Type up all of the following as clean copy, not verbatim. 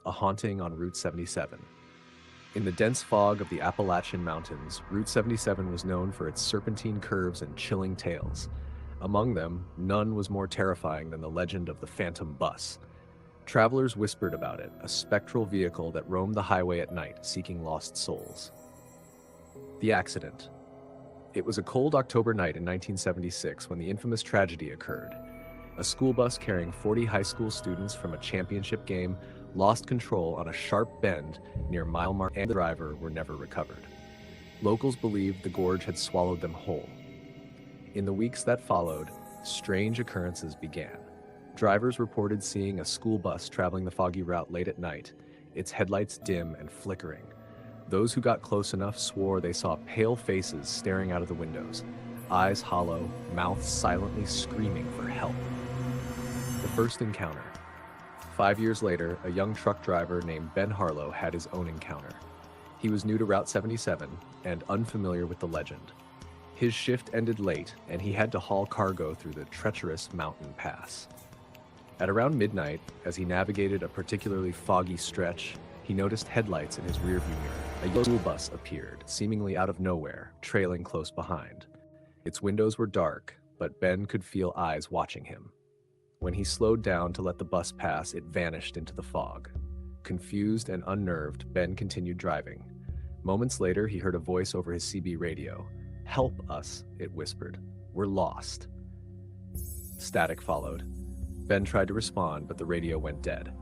A haunting on Route 77. In the dense fog of the Appalachian Mountains, Route 77 was known for its serpentine curves and chilling tales. Among them, none was more terrifying than the legend of the Phantom Bus. Travelers whispered about it, a spectral vehicle that roamed the highway at night, seeking lost souls. The accident. It was a cold October night in 1976 when the infamous tragedy occurred. A school bus carrying 40 high school students from a championship game lost control on a sharp bend near mile mark, and the driver were never recovered. Locals believed the gorge had swallowed them whole. In the weeks that followed, strange occurrences began. Drivers reported seeing a school bus traveling the foggy route late at night, its headlights dim and flickering. Those who got close enough swore they saw pale faces staring out of the windows, eyes hollow, mouths silently screaming for help. The first encounter. 5 years later, a young truck driver named Ben Harlow had his own encounter. He was new to Route 77 and unfamiliar with the legend. His shift ended late, and he had to haul cargo through the treacherous mountain pass. At around midnight, as he navigated a particularly foggy stretch, he noticed headlights in his rearview mirror. A yellow school bus appeared, seemingly out of nowhere, trailing close behind. Its windows were dark, but Ben could feel eyes watching him. When he slowed down to let the bus pass, it vanished into the fog. Confused and unnerved, Ben continued driving. Moments later, he heard a voice over his CB radio. "Help us," it whispered. "We're lost." Static followed. Ben tried to respond, but the radio went dead.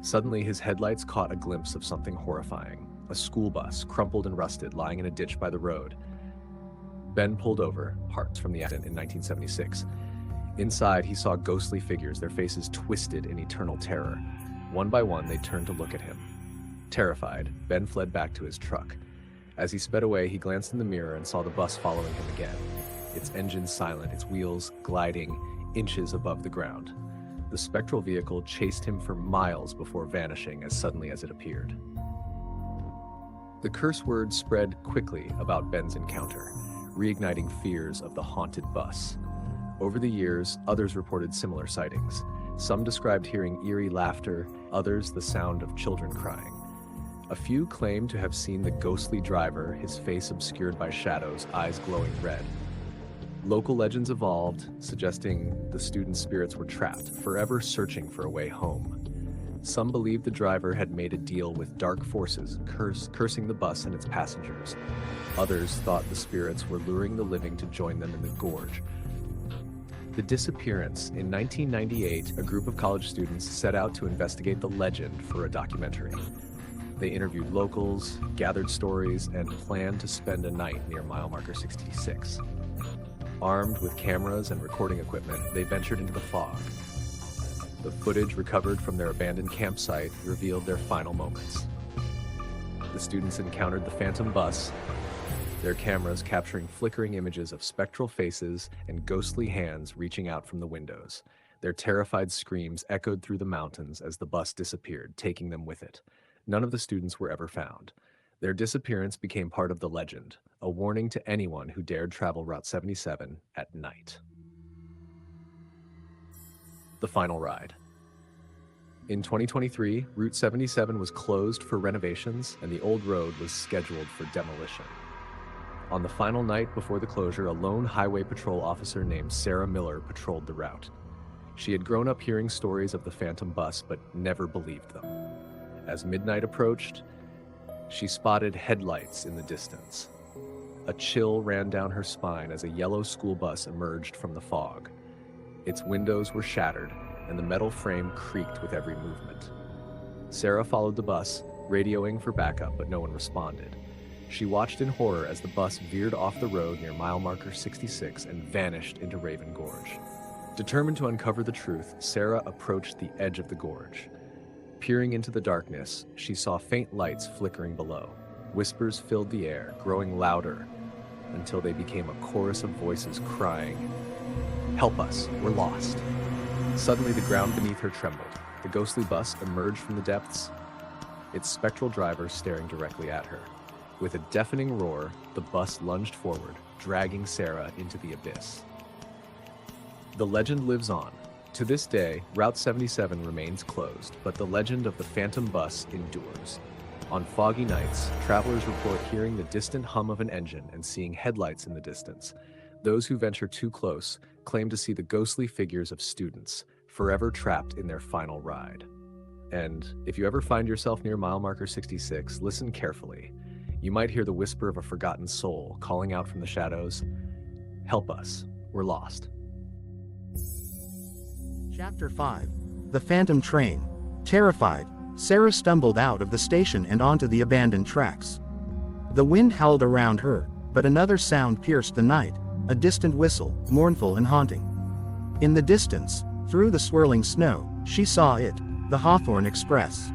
Suddenly, his headlights caught a glimpse of something horrifying. A school bus, crumpled and rusted, lying in a ditch by the road. Ben pulled over, parts from the accident in 1976. Inside, he saw ghostly figures, their faces twisted in eternal terror. One by one, they turned to look at him. Terrified, Ben fled back to his truck. As he sped away, he glanced in the mirror and saw the bus following him again. Its engine silent, its wheels gliding inches above the ground. The spectral vehicle chased him for miles before vanishing as suddenly as it appeared. The curse word spread quickly about Ben's encounter, reigniting fears of the haunted bus. Over the years, others reported similar sightings. Some described hearing eerie laughter, others the sound of children crying. A few claimed to have seen the ghostly driver, his face obscured by shadows, eyes glowing red. Local legends evolved, suggesting the students' spirits were trapped, forever searching for a way home. Some believed the driver had made a deal with dark forces, cursing the bus and its passengers. Others thought the spirits were luring the living to join them in the gorge. The disappearance. In 1998, a group of college students set out to investigate the legend for a documentary. They interviewed locals, gathered stories, and planned to spend a night near mile marker 66. Armed with cameras and recording equipment, they ventured into the fog. The footage recovered from their abandoned campsite revealed their final moments. The students encountered the Phantom Bus, their cameras capturing flickering images of spectral faces and ghostly hands reaching out from the windows. Their terrified screams echoed through the mountains as the bus disappeared, taking them with it. None of the students were ever found. Their disappearance became part of the legend, a warning to anyone who dared travel Route 77 at night. The final ride. In 2023, Route 77 was closed for renovations, and the old road was scheduled for demolition. On the final night before the closure, a lone highway patrol officer named Sarah Miller patrolled the route. She had grown up hearing stories of the Phantom Bus, but never believed them. As midnight approached, she spotted headlights in the distance. A chill ran down her spine as a yellow school bus emerged from the fog. Its windows were shattered, and the metal frame creaked with every movement. Sarah followed the bus, radioing for backup, but no one responded. She watched in horror as the bus veered off the road near mile marker 66 and vanished into Raven Gorge. Determined to uncover the truth, Sarah approached the edge of the gorge. Peering into the darkness, she saw faint lights flickering below. Whispers filled the air, growing louder until they became a chorus of voices crying, "Help us, we're lost." Suddenly, the ground beneath her trembled. The ghostly bus emerged from the depths, its spectral driver staring directly at her. With a deafening roar, the bus lunged forward, dragging Sarah into the abyss. The legend lives on. To this day, Route 77 remains closed, but the legend of the Phantom Bus endures. On foggy nights, travelers report hearing the distant hum of an engine and seeing headlights in the distance. Those who venture too close claim to see the ghostly figures of students, forever trapped in their final ride. And if you ever find yourself near mile marker 66, listen carefully. You might hear the whisper of a forgotten soul calling out from the shadows, "Help us, we're lost." Chapter 5. The Phantom Train. Terrified, Sarah stumbled out of the station and onto the abandoned tracks. The wind howled around her, but another sound pierced the night, a distant whistle, mournful and haunting. In the distance, through the swirling snow, she saw it, the Hawthorne Express.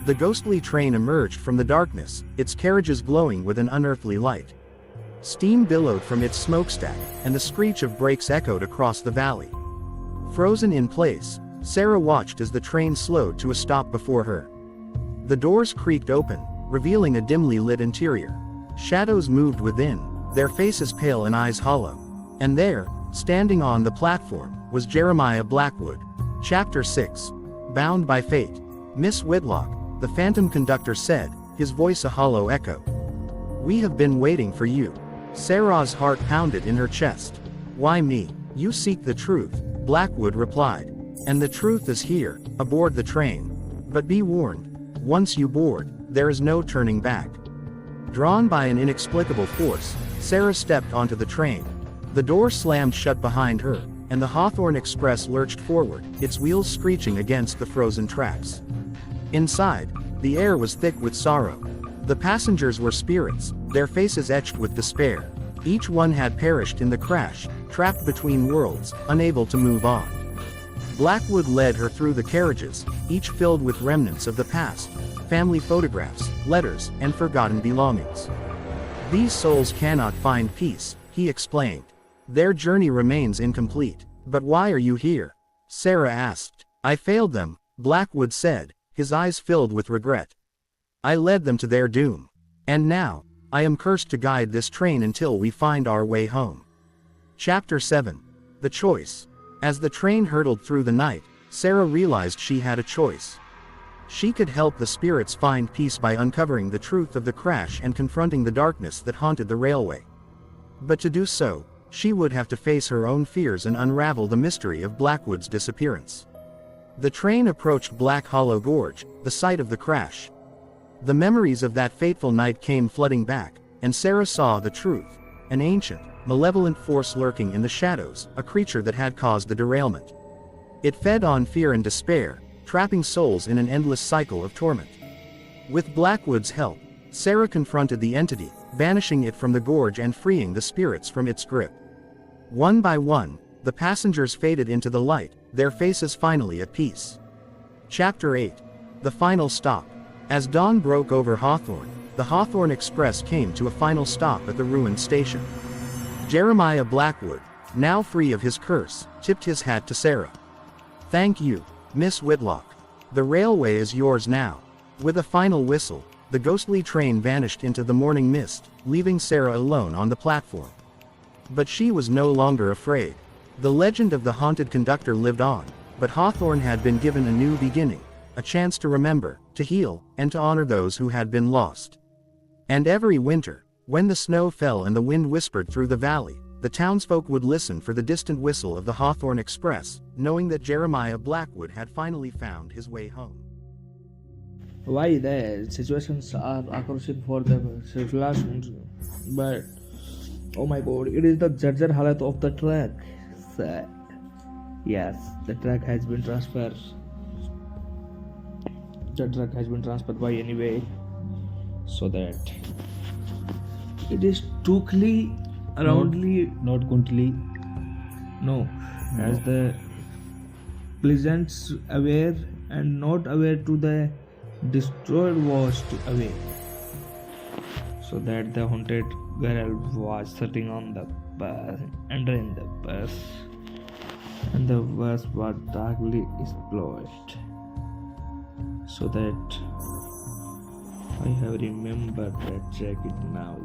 The ghostly train emerged from the darkness, its carriages glowing with an unearthly light. Steam billowed from its smokestack, and the screech of brakes echoed across the valley. Frozen in place, Sarah watched as the train slowed to a stop before her. The doors creaked open, revealing a dimly lit interior. Shadows moved within, their faces pale and eyes hollow. And there, standing on the platform, was Jeremiah Blackwood. Chapter 6. Bound by Fate. "Miss Whitlock," the phantom conductor said, his voice a hollow echo. "We have been waiting for you." Sarah's heart pounded in her chest. "Why me? You seek the truth," Blackwood replied. "And the truth is here, aboard the train. But be warned, once you board, there is no turning back." Drawn by an inexplicable force, Sarah stepped onto the train. The door slammed shut behind her, and the Hawthorne Express lurched forward, its wheels screeching against the frozen tracks. Inside, the air was thick with sorrow. The passengers were spirits, their faces etched with despair. Each one had perished in the crash, trapped between worlds, unable to move on. Blackwood led her through the carriages, each filled with remnants of the past, family photographs, letters, and forgotten belongings. "These souls cannot find peace," he explained. "Their journey remains incomplete." "But why are you here?" Sarah asked. "I failed them," Blackwood said, his eyes filled with regret. "I led them to their doom. And now, I am cursed to guide this train until we find our way home." Chapter 7. The Choice. As the train hurtled through the night, Sarah realized she had a choice. She could help the spirits find peace by uncovering the truth of the crash and confronting the darkness that haunted the railway. But to do so, she would have to face her own fears and unravel the mystery of Blackwood's disappearance. The train approached Black Hollow Gorge, the site of the crash. The memories of that fateful night came flooding back, and Sarah saw the truth, an ancient, malevolent force lurking in the shadows, a creature that had caused the derailment. It fed on fear and despair, trapping souls in an endless cycle of torment. With Blackwood's help, Sarah confronted the entity, banishing it from the gorge and freeing the spirits from its grip. One by one, the passengers faded into the light, their faces finally at peace. Chapter 8. The Final Stop. As dawn broke over Hawthorne, the Hawthorne Express came to a final stop at the ruined station. Jeremiah Blackwood, now free of his curse, tipped his hat to Sarah. "Thank you, Miss Whitlock. The railway is yours now." With a final whistle, the ghostly train vanished into the morning mist, leaving Sarah alone on the platform. But she was no longer afraid. The legend of the haunted conductor lived on, but Hawthorne had been given a new beginning, a chance to remember, to heal, and to honor those who had been lost. And every winter, when the snow fell and the wind whispered through the valley, the townsfolk would listen for the distant whistle of the Hawthorne Express, knowing that Jeremiah Blackwood had finally found his way home. Why the situations are occurring for the circulations, but oh my god, it is the Jarjar Halat of the track. Sad. Yes, the track has been transferred. The track has been transferred by anyway, so that it is totally aroundly not Kuntli. no, as the pleasants aware and not aware to the destroyed was away, so that the haunted girl was sitting on the bus, entering the bus, and the bus was darkly explored, so that I have remembered that jacket now.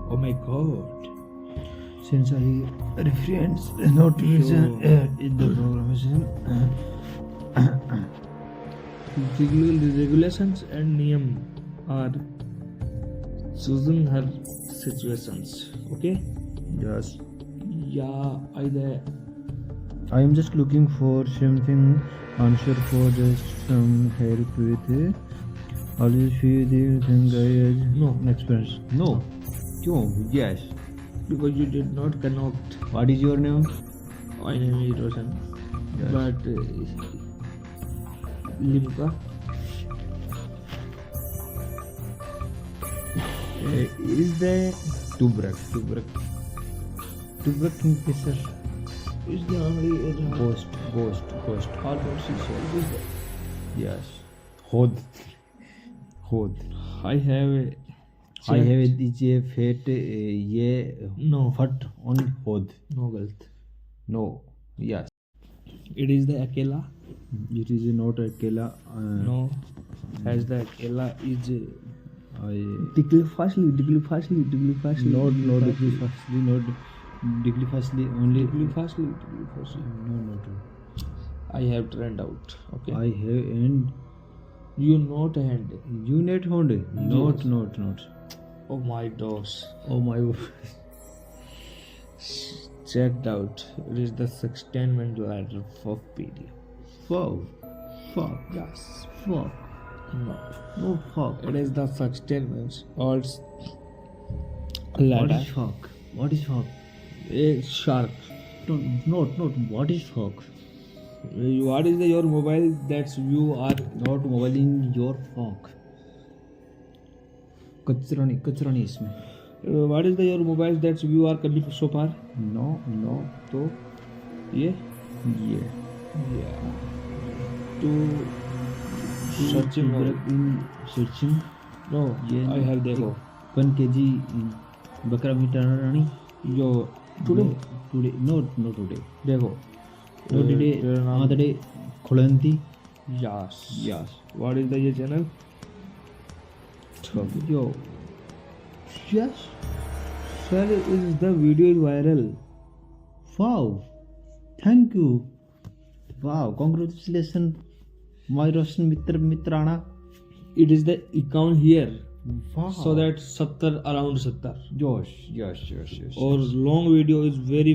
Oh my god. since I reference not reason in the programmation. Regulations and niyam are choosing her situations. Okay. Yes, Yeah, either I am just looking for something answer for just some help with always feel the thing I No. experience. No. Yes. because you did not connect. What is your name? My name is Roshan. Yes. But Limka. Is there Tubrek Kingfisher? Is the only Ghost. artificial. Yes. Hod. I have a I have it is a fate ye No. fat on Hod. no galat. No. Yes. It is the Akela. It is not a killer. No. As the Akela is I tickle fastly. not degree fastly, only Tickle fastly. no. I have turned out. Okay. I have and You not hand. unit Honda. Not. Oh my gosh. Oh my. Checked out. It is the sextainment ladder of PDF. Wow. Fuck. Yes. Fuck. No. No fuck. It is the sextainment or What ladder. is fuck? What is fuck? A shark. Not. What is fuck? What is your mobile that you are? Not mobile in your fuck. कचरानी इसमें. What is your mobile that you are coming so far? No. तो ये Yeah. to searching or in searching. no. ये I have देखो. 1 kg बकरा meet रानी. Yo today No today. देखो. No today. तेरा नाम- Today खुलंती. Yes. Yes. What is the channel? Yo. Yes. Sir, is the video is viral. Wow. Thank you. Wow. Congratulations, my Roshan Mitrana. It is the account here. Wow. So that 70 around 70. Yes. Or long video is very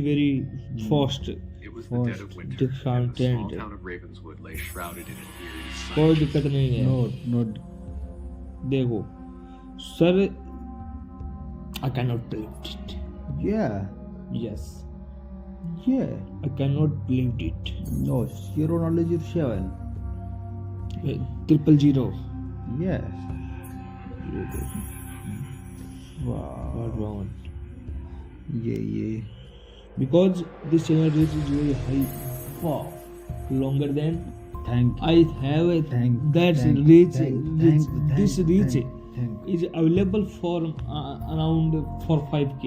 fast. It was the dead of winter, Different and the small end. town of Ravenswood lay shrouded in an eerie silence. कोई दिक्कत नहीं है. No. देखो. Sir, I cannot believe it. Yeah. Yes. Yeah. I cannot believe it. No. 0 knowledge of 7. 000. Yes. Wow. What wrong? Yeah. Because this channel reach is very high. Wow. Longer than Thank you. I have a Thank that's thank- reach. thank- This thank- reach thank- is available for around for 5k.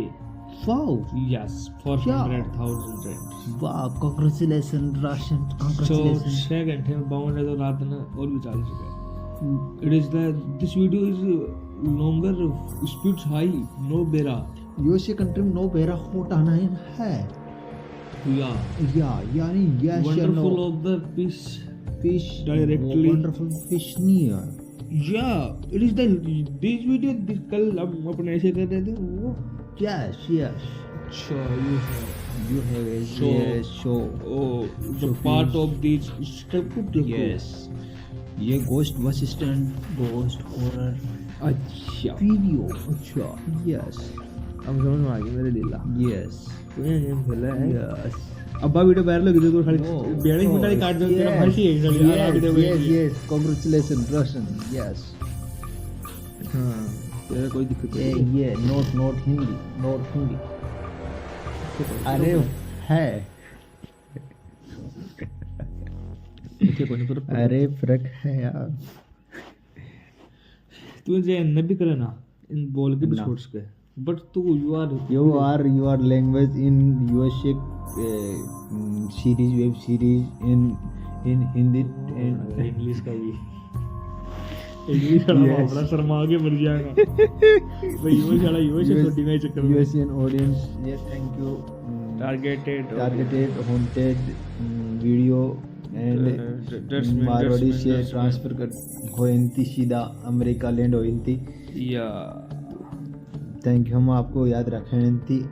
Wow. Yes, for Yeah. 100,000 rands. Wow. Congratulations, Roshan. So Congratulations. 6 घंटे में 52 है तो रात में और भी 40 रुपए. It is the this video is longer, speeds high, no bera. USA country में नो बेरा होट आना है. Yeah. यानी yes or Wonderful no. of the fish. Fish directly- wonderful fish नहीं है. Yeah, it is the this video कल हम अपने ऐसे कर रहे थे वो. Yes. अच्छा You have a So- yes, show. oh the part of this step to देखो. Yes. ये ghost bus stand ghost horror अच्छा वीडियो. अच्छा. Yes. अब समझ में आ गया मेरे दिला. Yes. तूने गेम खेला है. Yes. अब्बा वीडियो वायरल हो गई तो खाली Oh, बेड़े मिटा ही काट दो तेरा yes. फांसी है खाली आ video Yes. Congratulations, Roshan. Yes. हां तेरा कोई दिक्कत नहीं. Yeah. Not Hindi. अरे है. इथे कोणी पर अरे फर्क है यार. तू जे न भी करे ना इन बोल के भी ना. छोड़ सके बट तू you are Your language in USA series, web series in Hindi and English का भी इंग्लिश वाला वापरा शर्मा के मर जाएगा भाई यूएस वाला यूएस से छोटी में चक्कर में USN audience yes thank you targeted haunted video and Marwari से ट्रांसफर कर होइंती सीधा अमेरिका लैंड होइंती या थैंक यू हम आपको याद रखेंती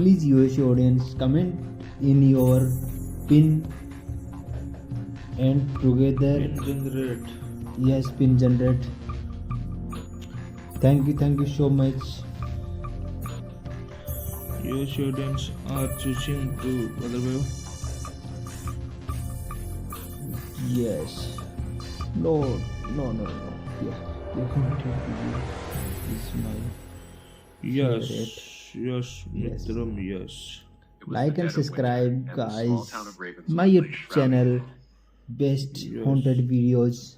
please USA audience comment in your pin and together generate yes pin generate thank you so much your students are choosing to other way yes no yeah you want to is my yes favorite. yes Mitram yes like and subscribe guys my YouTube channel best haunted videos